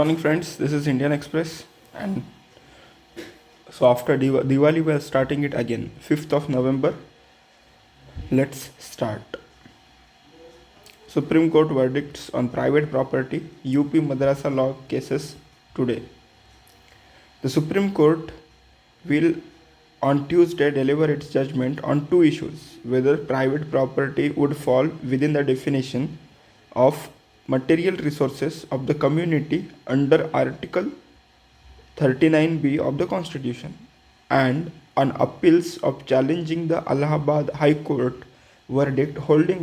Morning friends, this is Indian Express, and so after Diwali we are starting it again, 5th of November. Let's start. Supreme Court verdicts on private property, UP Madrasa law cases today. The Supreme Court will on Tuesday deliver its judgment on two issues: whether private property would fall within the definition of material resources of the community under Article 39B of the Constitution, and on appeals of challenging the Allahabad High Court verdict holding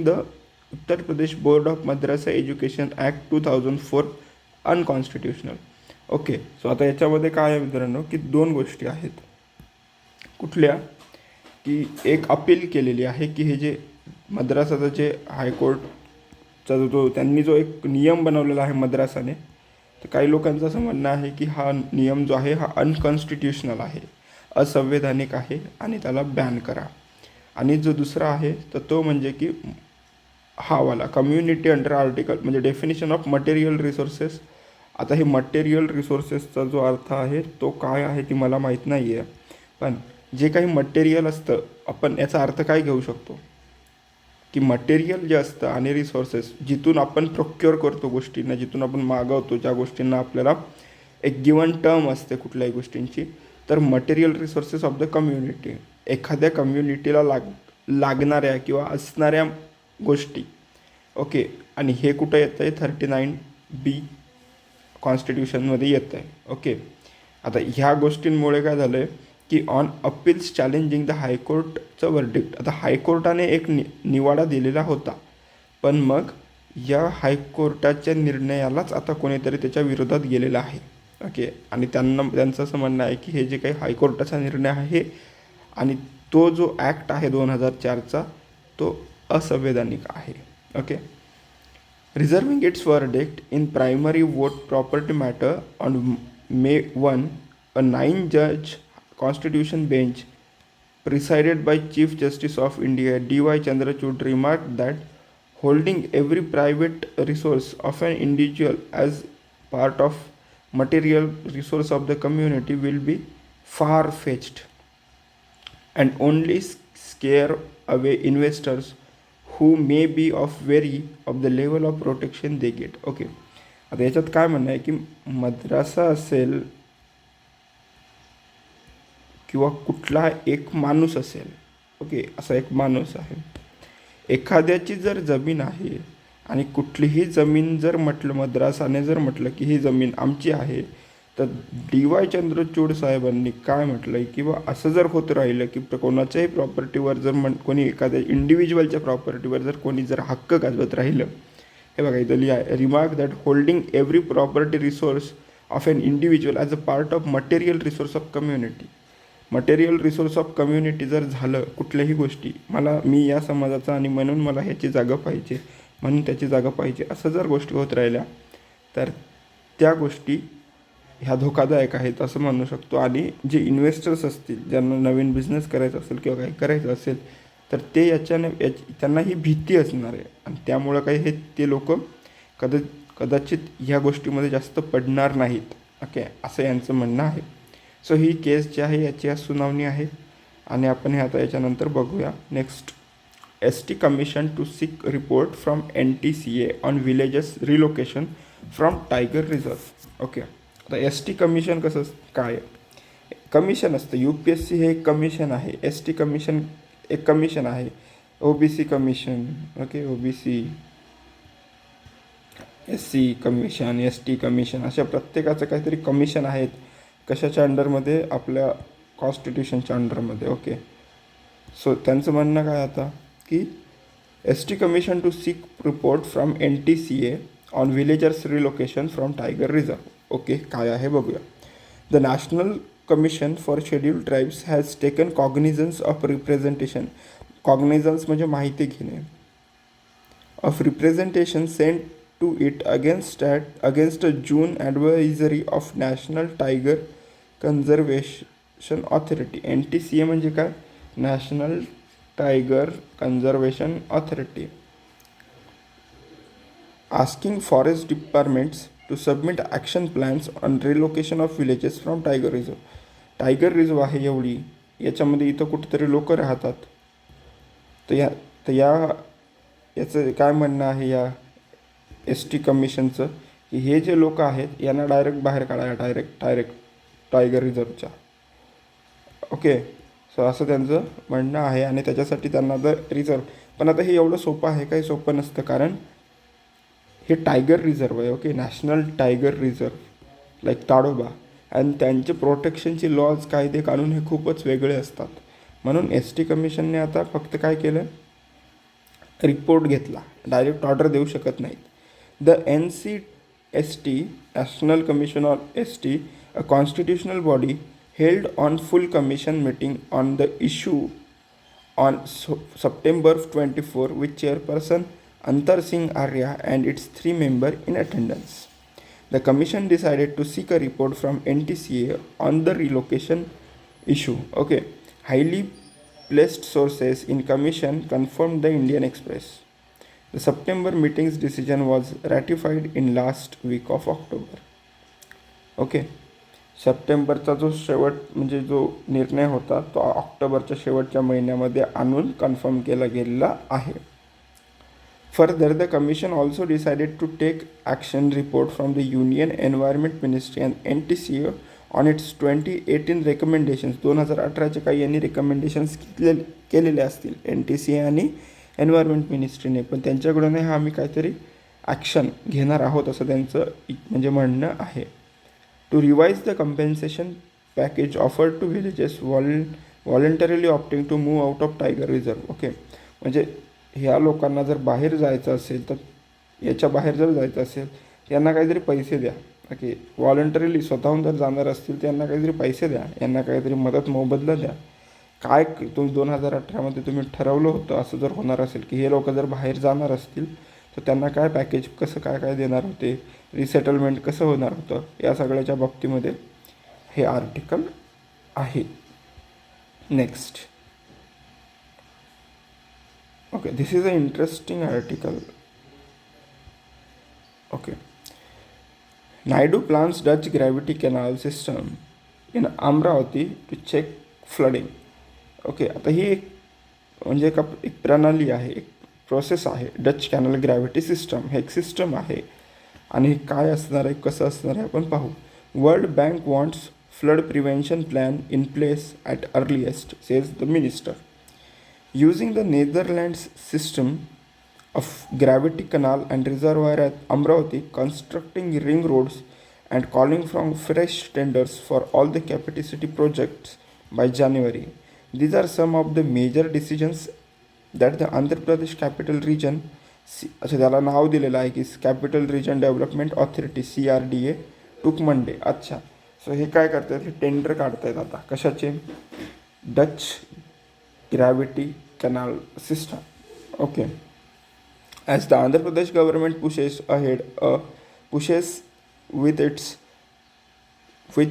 the Uttar Pradesh Board of Madrasa Education Act 2004 unconstitutional. Okay, so आता याच्यामध्ये काय आहे मित्रांनो की दोन गोष्टी आहेत. कुठल्या की एक अपील केलेली आहे की हे जे मद्रासाचं जे हायकोर्टचा जो त्यांनी जो एक नियम बनवलेला आहे मद्रासाने, तर काही लोकांचं असं म्हणणं आहे की हा नियम जो आहे हा अनकॉन्स्टिट्युशनल आहे, असंवैधानिक आहे आणि त्याला बॅन करा. आणि जो दुसरा आहे तर तो म्हणजे की हा वाला कम्युनिटी अंडर आर्टिकल म्हणजे डेफिनेशन ऑफ मटेरियल रिसोर्सेस. आता हे मटेरियल रिसोर्सेसचा जो अर्थ आहे तो काय आहे ती मला माहीत नाही आहे, पण जे काही मटेरियल असतं आपण याचा अर्थ काय घेऊ शकतो की मटेरियल जे असतं आणि रिसोर्सेस जिथून आपण प्रोक्युअर करतो गोष्टींना, जिथून आपण मागवतो ज्या गोष्टींना आपल्याला एक गिवन टर्म असते कुठल्याही गोष्टींची, तर material resources of the community एखाद्या कम्युनिटीला लागणाऱ्या किंवा असणाऱ्या गोष्टी. ओके, आणि हे कुठं येतं आहे 39B कॉन्स्टिट्यूशनमध्ये येतं आहे. ओके, आता ह्या गोष्टींमुळे काय झालं आहे की ऑन अपील्स चॅलेंजिंग द हायकोर्टचं वर्डिक्ट. आता हायकोर्टाने एक निवाडा दिलेला होता, पण मग या हायकोर्टाच्या निर्णयालाच आता कोणीतरी त्याच्या विरोधात गेलेलं आहे. ओके, आणि त्यांचं असं म्हणणं आहे की हे जे काही हायकोर्टाचा निर्णय आहे आणि तो जो ॲक्ट आहे 2004चा तो असंवैधानिक आहे. Okay, reserving its verdict in primary vote property matter on May 1, a 9-judge Constitution bench presided by Chief Justice of India D.Y. Chandrachud remarked that holding every private resource of an individual as part of material resource of the community will be far-fetched and only scare away investors who may be wary of the level of protection they get. Okay, आता याच्यात काय म्हणणं आहे की मद्रासा असेल किंवा कुठला एक माणूस असेल, ओके, असा एक माणूस आहे, एखाद्याची जर जमीन आहे आणि कुठलीही जमीन जर म्हटलं मद्रासाने जर म्हटलं की ही जमीन आमची आहे, तर DY चंद्रचूड साहेबांनी काय म्हटलं आहे की बा असं जर होत राहिलं की कोणाच्याही प्रॉपर्टीवर जर कोणी एखाद्या इंडिव्हिज्युअलच्या प्रॉपर्टीवर जर कोणी जर हक्क गाजवत राहिलं, हे बघा इथं लिहा, remark that holding every property resource of an individual as a part of material resource of community. Material resource of community जर झालं कुठल्याही गोष्टी, मी या समाजाचा आणि म्हणून मला ह्याची जागा पाहिजे, म्हणून त्याची जागा पाहिजे, असं जर गोष्टी होत राहिल्या तर त्या गोष्टी ह्या धोकादायक आहेत असं म्हणू शकतो. आणि जे इन्व्हेस्टर्स असतील ज्यांना नवीन बिझनेस करायचा असेल किंवा काही करायचं असेल तर ते त्यांना ही भीती असणार आहे आणि त्यामुळं काही हे ते लोक कदाचित ह्या गोष्टीमध्ये जास्त पडणार नाहीत. ओके, असं यांचं म्हणणं आहे. सो ही केस जी आहे याची आज सुनावणी आहे आणि आपण हे आता याच्यानंतर बघूया. Next, ST commission to seek report from NTCA on villages relocation from tiger reserve. Okay, आता ST कमिशन कसं काय कमिशन असतं, UPSC हे एक कमिशन आहे, ST कमिशन एक कमिशन आहे, OBC commission, okay, OBC SC commission, ST commission, अशा प्रत्येकाचं काहीतरी कमिशन आहेत. कशाच्या अंडरमध्ये? आपल्या कॉन्स्टिट्यूशनच्या अंडरमध्ये. ओके, सो त्यांचं म्हणणं काय आता की ST commission to seek report from NTCA on villagers relocation from tiger reserve. Okay, काय आहे बघूया. The national commission for scheduled tribes has taken cognizance of representation. Cognizance म्हणजे माहिती घेणे. Of representation sent to it against a June advisory of national tiger conservation authority. NTCA म्हणजे काय? National tiger conservation authority. asking forest departments to submit action plans on relocation of villages from tiger reserve. Tiger reserve आहे एवढी, याच्यामध्ये इथं कुठेतरी लोक राहतात. तर याचं काय म्हणणं आहे या ST कमिशनचं, की हे जे लोक आहेत यांना डायरेक्ट बाहेर काढायला, डायरेक्ट टायगर रिझर्वच्या. ओके, सो असं त्यांचं म्हणणं आहे आणि त्याच्यासाठी त्यांना रिझर्व. पण आता हे एवढं सोपं आहे, काही सोपं नसतं, कारण हे टायगर रिझर्व आहे. Okay, national tiger reserve like Tadoba, आणि त्यांचे प्रोटेक्शनचे लॉज, कायदे कानून हे खूपच वेगळे असतात. म्हणून ST कमिशनने आता फक्त काय केलं, रिपोर्ट घेतला, डायरेक्ट ऑर्डर देऊ शकत नाहीत. The NCST, National Commission on ST, a constitutional body, held on full commission meeting on the issue on September 24 with chairperson Antar Singh Arya and its 3 members in attendance. The commission decided to seek a report from NTCA on the relocation issue. Okay, highly placed sources in commission confirmed the Indian Express. The September meeting's decision was ratified in last week of October. Okay, सप्टेंबरचा जो शेवट म्हणजे जो निर्णय होता तो ऑक्टोबरच्या शेवटच्या महिन्यामध्ये आणून कन्फर्म केला गेलेला आहे. Further the commission also decided to take action report from the union environment ministry and NTCA on its 2018 recommendations. 2018चे काही यांनी रेकमेंडेशन्स केलेले असतील NTCA आणि एन्व्हायरमेंट मिनिस्ट्रीने, पण त्यांच्याकडून हा आम्ही काहीतरी ॲक्शन घेणार आहोत असं त्यांचं म्हणजे म्हणणं आहे. To revise the compensation package offered to villages voluntarily opting to move out of tiger reserve. Okay, म्हणजे ह्या लोकांना जर बाहेर जायचं असेल, तर याच्या बाहेर जर जायचं असेल यांना काहीतरी पैसे द्या. ओके, व्हॉलंटरीली स्वतःहून जर जाणार असतील तर यांना काहीतरी पैसे द्या, यांना काहीतरी मदत मोबदला द्या. काय तुम्ही 2018मध्ये तुम्ही ठरवलं होतं, असं जर होणार असेल की हे लोक जर बाहेर जाणार असतील तर त्यांना काय पॅकेज कसं काय देणार होते, रिसेटलमेंट कसं होणार होतं, या सगळ्याच्या बाबतीमध्ये हे आर्टिकल आहे. Next, okay, this is a interesting article. Okay, Naidu plans Dutch gravity canal system in Amaravati to check flooding. Okay, आता ही एक म्हणजे एक प्रणाली आहे, एक प्रोसेस आहे. डच कॅनल ग्रॅव्हिटी सिस्टम हे एक सिस्टम आहे आणि काय असणार आहे, कसं असणार आहे आपण पाहू. World bank wants flood prevention plan in place at earliest, says the minister. Using the Netherlands system of gravity canal and reservoir at Amaravati, constructing ring roads and calling from fresh tenders for all the capacity projects by जानेवारी. These are some of the major decisions that the Andhra Pradesh Capital Region, अच्छा त्याला नाव दिलेलं आहे की capital region development authority CRDA took Monday. अच्छा, so हे काय करतात, हे टेंडर काढतायत आता कशाचे, Dutch gravity canal system. Okay, as the Andhra Pradesh government pushes with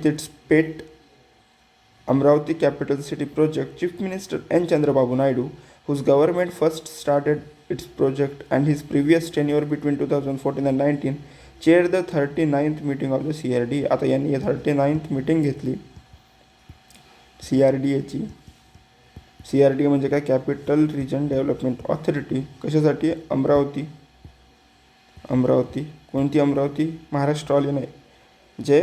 its pet Amravati Capital City project, Chief Minister N. Chandrababu Naidu, whose government first started its project and his previous tenure between 2014 and 19, chaired the 39th meeting of the CRDA. आता यांनी 39th meeting घेतली CRDAची. CRDA म्हणजे काय, capital region development authority. कशासाठी, अमरावती. कोणती अमरावती, महाराष्ट्रवाली नाही, जे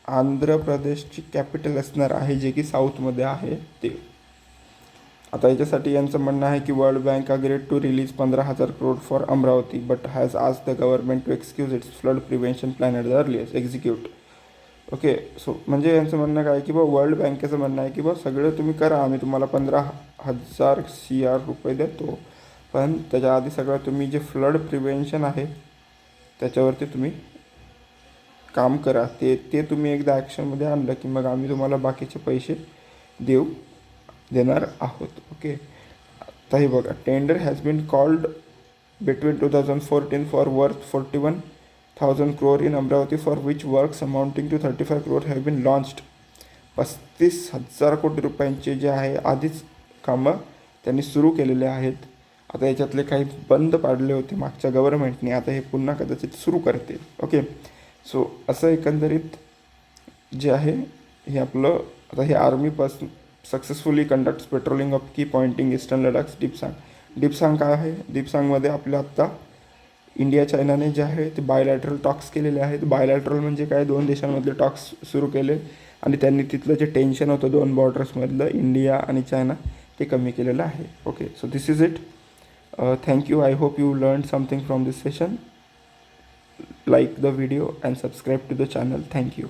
आंध्र प्रदेशची कॅपिटल असणार आहे, जे की साऊथमध्ये आहे ते. आता याच्यासाठी यांचं म्हणणं आहे की world bank agreed to release 15,000 crore for Amaravati but has asked the government to excuse its flood prevention plan at the earliest execute. Okay, so म्हणजे यांचं म्हणणं काय की वर्ल्ड बँकेचं म्हणणं आहे की सगळं तुम्ही करा, आम्ही तुम्हाला 15,000 crore देतो, पण त्याच्या आधी सगळं तुम्ही जे फ्लड प्रिव्हेन्शन आहे त्याच्यावरती तुम्ही काम करा. ते तुम्ही एकदा ॲक्शनमध्ये आणलं की मग आम्ही तुम्हाला बाकीचे पैसे देणार आहोत. ओके, आता हे बघा, tender has been called between 2014 for worth 41,000 crore in Amaravati, for which works amounting to 35 crore have been launched. 35,000 कोटी रुपयांचे जे आहे आधीच कामं त्यांनी सुरू केलेले आहेत. आता याच्यातले काही बंद पाडले होते मागच्या गव्हर्नमेंटने, आता हे पुन्हा कदाचित सुरू करतील. ओके, सो असं एकंदरीत जे आहे हे आपलं आता हे आर्मीपासून सक्सेसफुली कंडक्ट्स पेट्रोलिंग ऑफ की पॉइंटिंग ईस्टर्न लडाख डिप्सांग काय आहे डिप्सांगमध्ये आपल्या आत्ता इंडिया चायनाने जे आहे ते बायलॅटरल टॉक्स केलेले आहेत. बायलॅटरल म्हणजे काय, दोन देशांमधले टॉक्स सुरू केले आणि त्यांनी तिथलं जे टेन्शन होतं दोन बॉर्डर्समधलं इंडिया आणि चायना ते कमी केलेलं आहे. Okay, so this is it. Thank you. I hope you learn something from this session. Like the video and subscribe to the channel. Thank you.